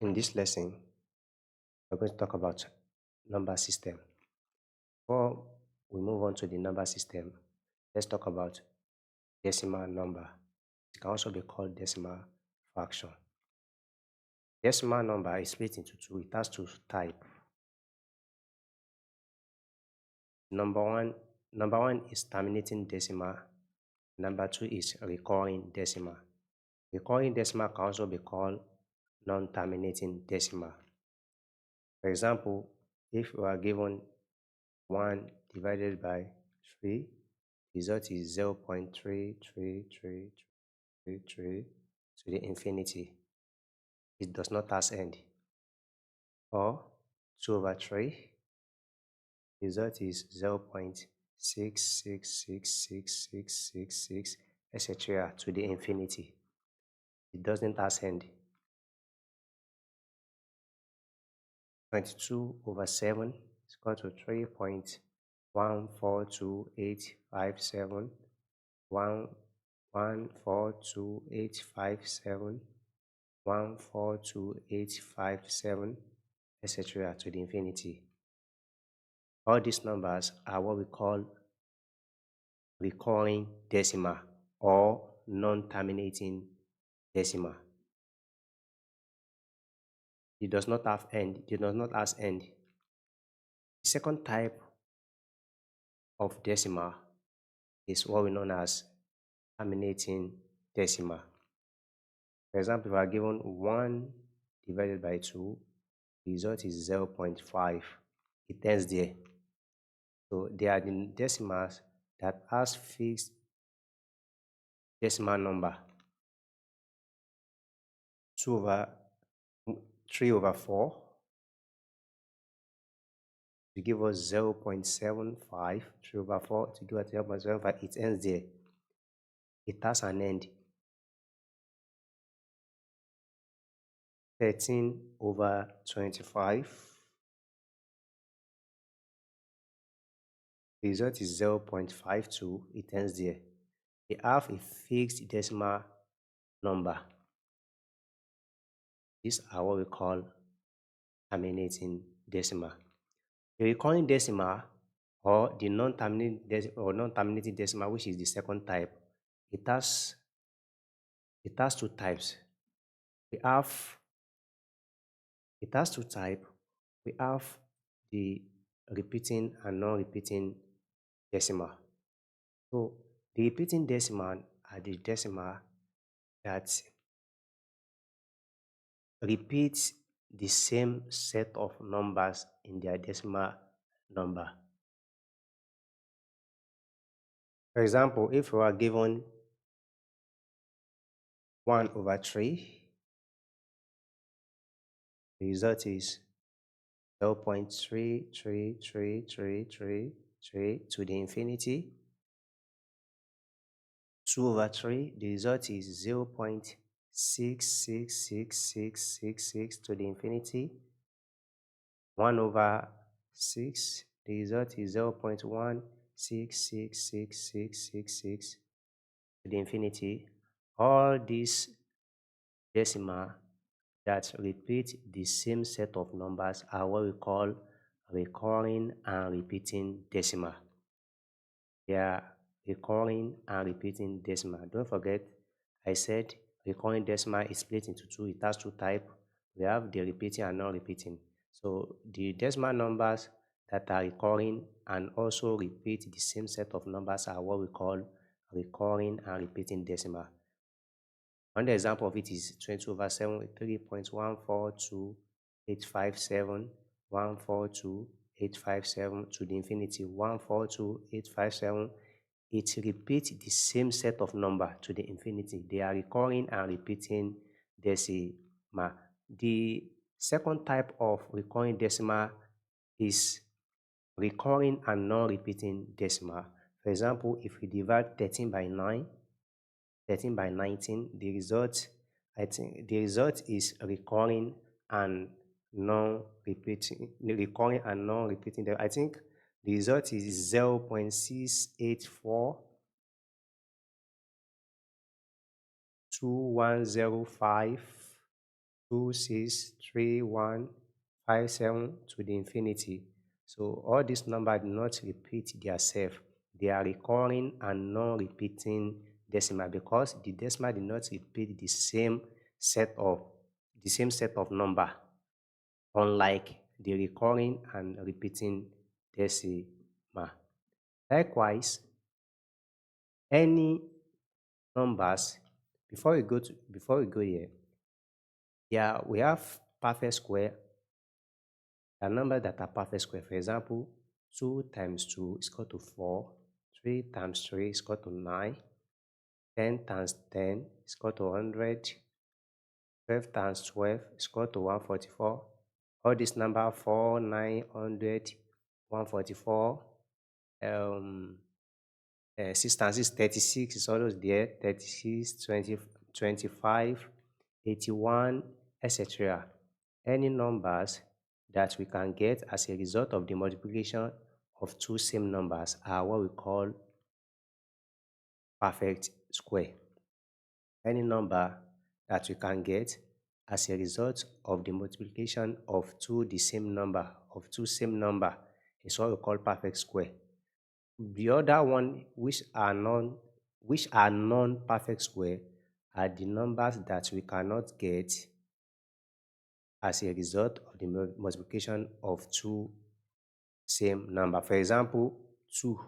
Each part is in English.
In this lesson, we're going to talk about number system. Before we move on to the number system, let's talk about decimal number. It can also be called decimal fraction. Decimal number is split into two. It has two types. Number one is terminating decimal. Number two is recurring decimal. Recurring decimal can also be called non-terminating decimal. For example, if we are given 1 divided by 3, result is 0.33333 to the infinity. It does not has end. Or 2 over 3, result is 0.666666, etc. to the infinity. It doesn't has end. 22 over 7 is equal to 3.142857, 142,857, 142,857, etc. to the infinity. All these numbers are what we call recurring decimal or non-terminating decimal. It does not have end. It does not have end. The second type of decimal is what we know as terminating decimal. For example, if we are given 1 divided by 2, the result is 0.5. It ends there. So they are the decimals that has fixed decimal number. 3 over 4 to give us 0.75. 3 over 4 to give us 0.75. It ends there. It has an end. 13 over 25. The result is 0.52. It ends there. They have a fixed decimal number. These are what we call terminating decimal. The recurring decimal or the non-terminating decimal, which is the second type, it has two types. It has two types. We have the repeating and non-repeating decimal. So the repeating decimal are the decimal that repeats the same set of numbers in their decimal number. For example, if we are given 1 over 3, the result is 0.33333 to the infinity. 2 over 3, the result is 0.666666 to the infinity. 1 over 6, the result is 0.1666666 to the infinity. All these decimals that repeat the same set of numbers are what we call recurring and repeating decimal. They are recurring and repeating decimal. Don't forget, I said recurring decimal is split into two. It has two types. We have the repeating and non-repeating. So the decimal numbers that are recurring and also repeat the same set of numbers are what we call recurring and repeating decimal. One example of it is 20 over 7, 3.142857, 142,857 to the infinity, 142,857. It repeats the same set of number to the infinity. They are recurring and repeating decimal. The second type of recurring decimal is recurring and non-repeating decimal. For example, if we divide 13 by 19, the result is recurring and non-repeating. I think the result is 0.6842105 2, 6, 3, 1, 5, 7 to the infinity. So all these numbers do not repeat themselves. They are recurring and non-repeating decimal because the decimal did not repeat the same set of number, unlike the recurring and repeating decimal. Likewise, any numbers, before we go here, yeah, we have perfect square. The numbers that are perfect square, for example, 2 times 2 is equal to 4, 3 times 3 is equal to 9, 10 times 10 is equal to 100, 12 times 12 is equal to 144. All this number 4, 900, 144, 6 times 6, 36 is always there, 36, 20, 25, 81, etc. Any numbers that we can get as a result of the multiplication of two same numbers are what we call perfect square. Any number that we can get as a result of the multiplication of two same number is what we call perfect square. The other one, which are non-perfect square, are the numbers that we cannot get as a result of the multiplication of two same number. For example, 2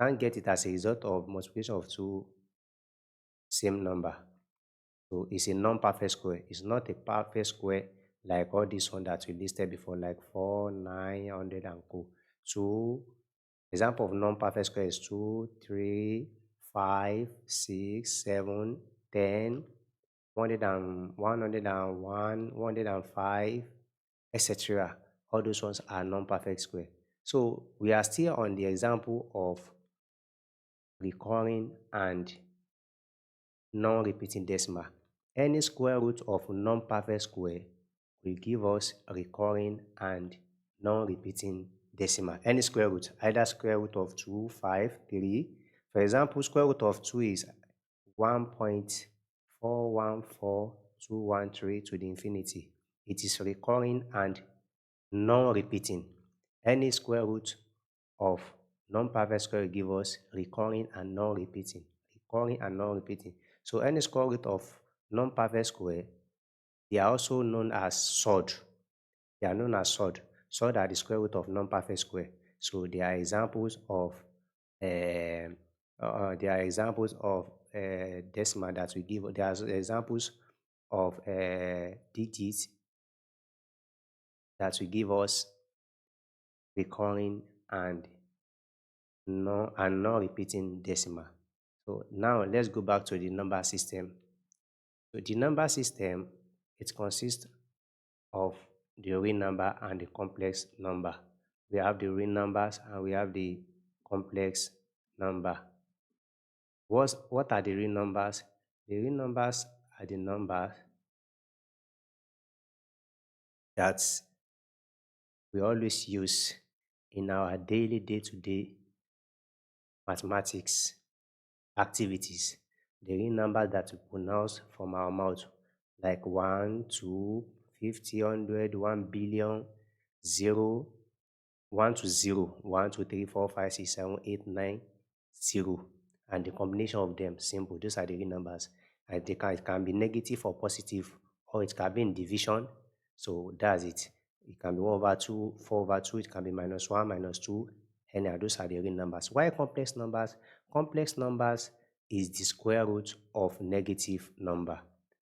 can't get it as a result of multiplication of two same number. So it's a non-perfect square. It's not a perfect square like all this one that we listed before, like 4, 900 and co. So example of non-perfect square is 2, 3, 5, 6, 7, 10, 101, 105, etc. All those ones are non-perfect square. So we are still on the example of recurring and non-repeating decimal. Any square root of non-perfect square will give us recurring and non-repeating decimal. Any square root, either square root of 2, 5, 3. For example, square root of 2 is 1.414213 to the infinity. It is recurring and non-repeating. Any square root of non-perfect square will give us recurring and non-repeating. Recurring and non-repeating. So any square root of non-perfect square, they are also known as surd. They are known as surd. Surd are the square root of non-perfect square. So they are examples of decimal that we give. There are examples of digits that will give us recurring and non-repeating decimal. So now let's go back to the number system. So the number system, it consists of the real number and the complex number. We have the real numbers and we have the complex number. What are the real numbers? The real numbers are the numbers that we always use in our daily day-to-day mathematics activities. The real numbers that we pronounce from our mouth, like 1, 2, 50, 100, 1 billion, 0, 1 to 0, 1, 2, 3, 4, 5, 6, 7, 8, 9, 0. And the combination of them, simple. Those are the real numbers. And it can be negative or positive, or it can be in division. So that's it. It can be 1 over 2, 4 over 2. It can be minus 1, minus 2. And those are the real numbers. Why complex numbers? Complex numbers is the square root of negative number.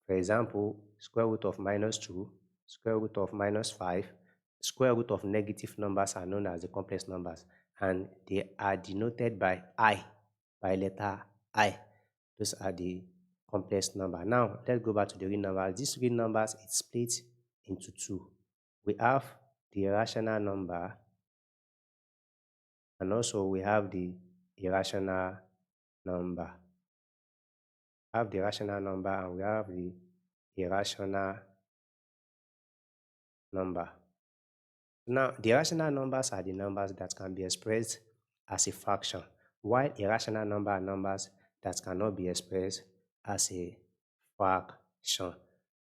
For example, square root of minus 2, square root of minus 5, square root of negative numbers are known as the complex numbers, and they are denoted by I, by letter I. Those are the complex number. Now, let's go back to the real numbers. These real numbers, it's split into two. We have the rational number, and also we have the irrational number. We have the rational number and we have the irrational number. Now, the rational numbers are the numbers that can be expressed as a fraction, while irrational number are numbers that cannot be expressed as a fraction.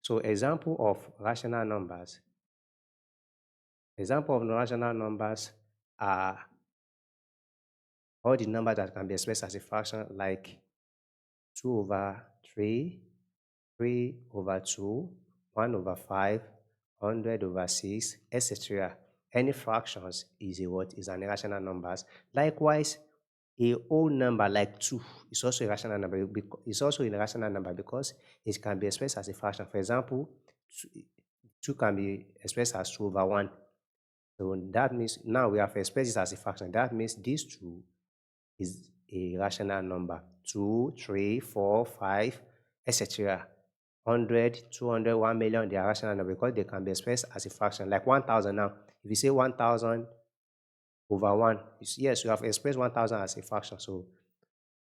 So example of rational numbers. Example of rational numbers are all the numbers that can be expressed as a fraction, like 2 over 3, 3 over 2, 1 over 5, 100 over 6, etc. Any fractions is a what? Is an irrational numbers. Likewise, a whole number like 2 is also a rational number. It's also a rational number because it can be expressed as a fraction. For example, 2 can be expressed as 2 over 1. So that means now we have expressed it as a fraction. That means this 2 is a rational number. 2, 3, 4, 5, etc. 100, 200, 1 million, they are rational numbers because they can be expressed as a fraction. Like 1,000 now. If you say 1,000 over 1, yes, you have expressed 1,000 as a fraction. So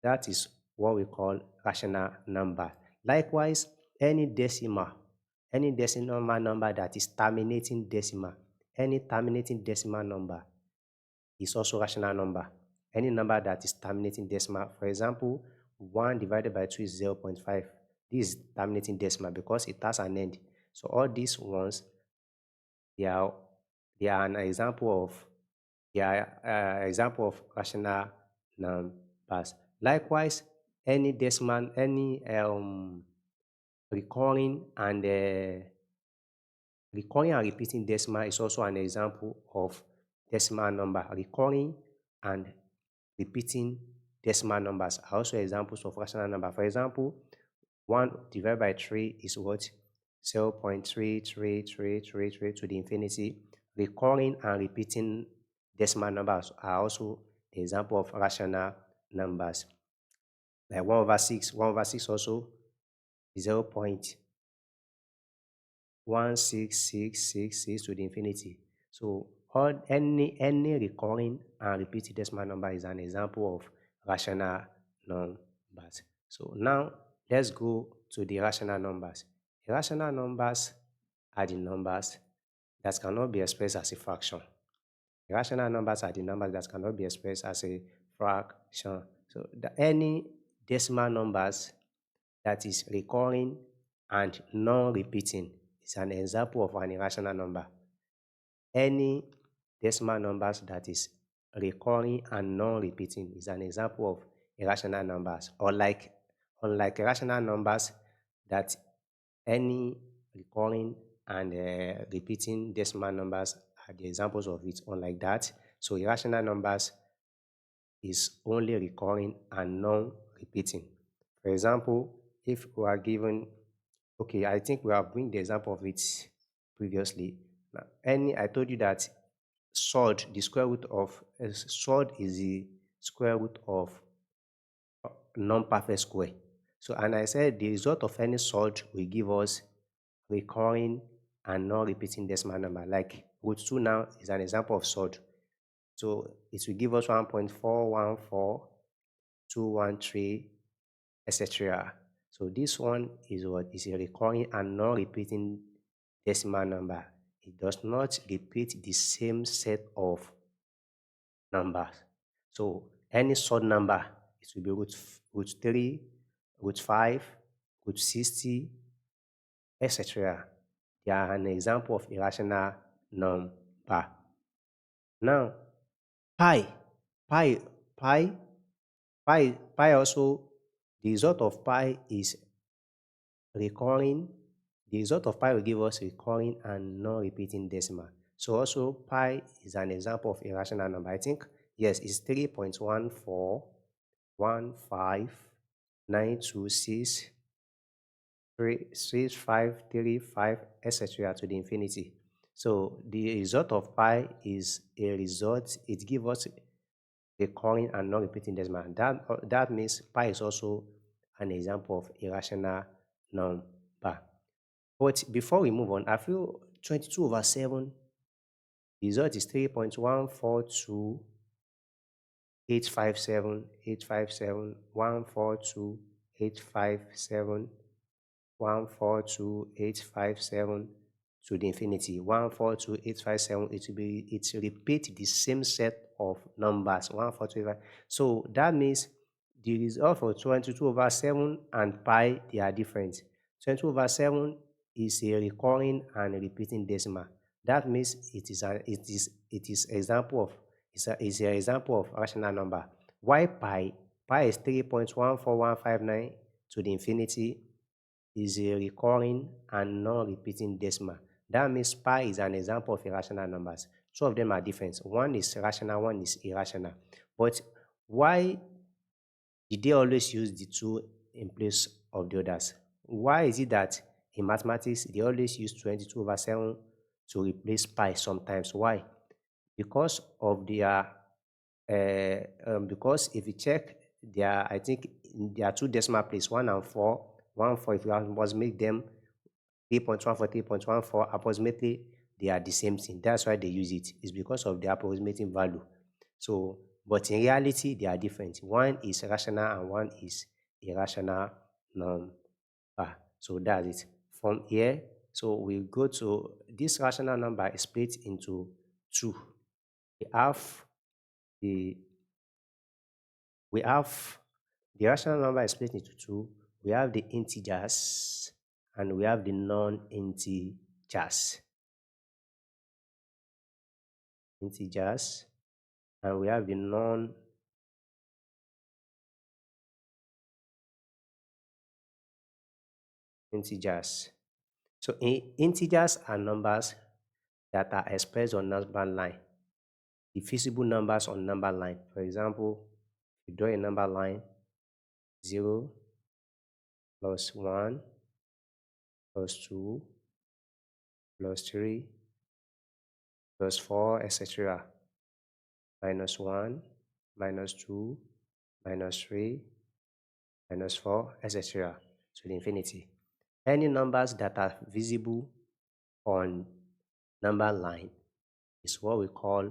that is what we call rational number. Likewise, any decimal number that is terminating decimal, any terminating decimal number is also rational number. Any number that is terminating decimal, for example, 1 divided by 2 is 0.5. This is terminating decimal because it has an end. So all these ones, they are an example of rational numbers. Likewise, any decimal, any recurring and repeating decimal is also an example of decimal number. Recurring and repeating decimal numbers are also examples of rational number. For example, 1 divided by 3 is what? 0.33333 to the infinity. Recurring and repeating decimal numbers are also the example of rational numbers. Like 1 over 6 also is 0.16666 to the infinity. So any recurring and repeated decimal number is an example of rational numbers. So now let's go to the rational numbers. Irrational numbers are the numbers that cannot be expressed as a fraction. Irrational numbers are the numbers that cannot be expressed as a fraction. So any decimal numbers that is recurring and non-repeating is an example of an irrational number. Any decimal numbers that is recurring and non-repeating is an example of irrational numbers. Unlike irrational numbers that any recurring and repeating decimal numbers are the examples of it. Unlike that, so irrational numbers is only recurring and non-repeating. For example, if we are given, okay, I think we have bring the example of it previously. Now, I told you that sword, the square root of sword is the square root of non-perfect square. So, and I said the result of any sword will give us recurring and non-repeating decimal number. Like root 2 now is an example of sword. So it will give us 1.414213, etc. So this one is what is a recurring and non-repeating decimal number. It does not repeat the same set of numbers. So any odd number, it will be root 3, root 5, root 60, etc. They are an example of irrational number. Now, pi, pi, pi, pi also, the result of pi is recurring. The result of pi will give us recurring and non-repeating decimal. So also pi is an example of irrational number. I think, yes, it's 3.1415926 6535, etc. to the infinity. So the result of pi is a result, it gives us recurring and non-repeating decimal. That means pi is also an example of irrational number. But before we move on, I feel 22 over 7, the result is 3.142857857 1428571428571 to the infinity. 1428557, it will repeat the same set of numbers. 14285. So that means the result for 22 over 7 and pi, they are different. 22 over 7 is a recurring and repeating decimal. That means it is example of is an example of rational number. Why pi is 3.14159 to the infinity is a recurring and non-repeating decimal. That means pi is an example of irrational numbers. Two of them are different. One is rational, one is irrational. But why did they always use the two in place of the others? Why is it that in mathematics they always use 22/7 to replace pi sometimes? Why? Because of their because if you check their, I think there are two decimal places, 1 and 4. 1 4, if you must make them 3.14, approximately they are the same thing. That's why they use it. It's because of the approximating value. So, but in reality, they are different. One is rational and one is irrational number. So that's it. From here, so we go to this rational number is split into two. We have the we have the rational number is split into two. We have the integers and we have the non-integers. Integers and we have the non-integers. So integers are numbers that are expressed on number line. The feasible numbers on number line. For example, you draw a number line 0 plus 1 plus 2 plus 3 plus 4, etc. Minus 1, minus 2, minus 3, minus 4, etc. to the infinity. Any numbers that are visible on number line is what we call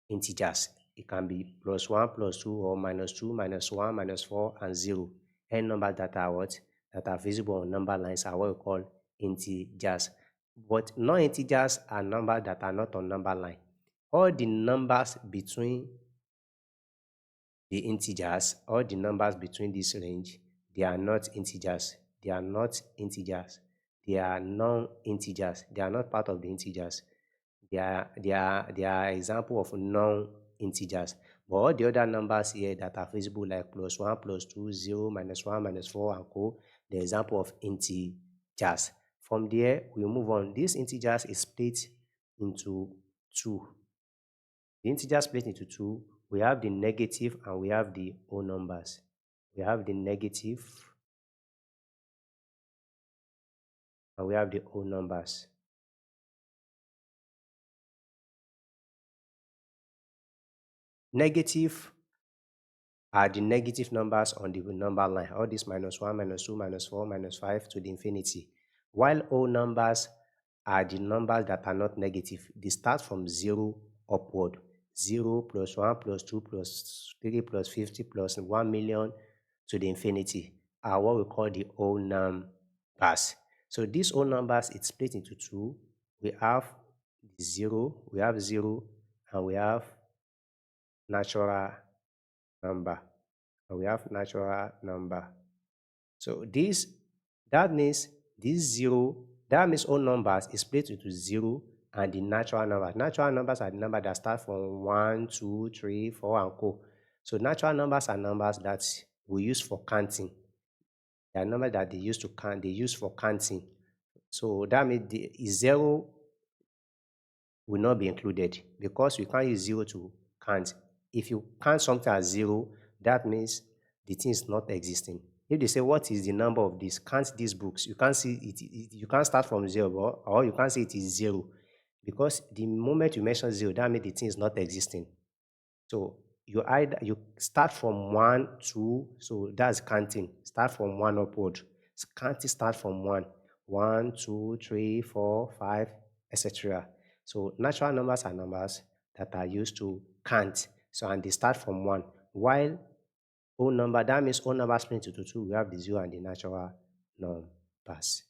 integers. It can be plus 1, plus 2, or minus 2, minus 1, minus 4, and 0. Any numbers that are what? That are visible on number lines are what we call integers. But non-integers are numbers that are not on number line. All the numbers between the integers, all the numbers between this range, they are not integers. They are not integers. They are non-integers. They are not part of the integers. They are example of non-integers. But all the other numbers here that are visible, like plus 1, plus 2, 0, minus 1, minus 4, and co, the example of integers. From there, we move on. This integers is split into two. The integers split into two. We have the negative and we have the whole numbers. We have the negative and we have the whole numbers. Negative are the negative numbers on the number line. All this minus 1, minus 2, minus 4, minus 5 to the infinity. While whole numbers are the numbers that are not negative. They start from 0 upward. 0 plus 1 plus 2 plus 3 plus 50 plus 1 million to the infinity are what we call the whole numbers. So these whole numbers, it's split into two. We have 0, and we have natural number. And we have natural number. So that means all numbers is split into 0 and the natural numbers. Natural numbers are the numbers that start from 1, 2, 3, 4, and co. So natural numbers are numbers that we use for counting. They are numbers that they use to count. They use for counting. So that means the 0 will not be included because we can't use 0 to count. If you count something as 0, that means the thing is not existing. If they say, what is the number of this? Count these books. You can't see it. You can't start from 0, or you can't say it is 0. Because the moment you mention 0, that means the thing is not existing. So you start from 1, 2, so that's counting. Start from 1 upward. Counting start from 1. 1, 2, 3, 4, 5, etc. So natural numbers are numbers that are used to count. So and they start from 1. While whole number, that means whole number split into 2, we have the 0 and the natural numbers.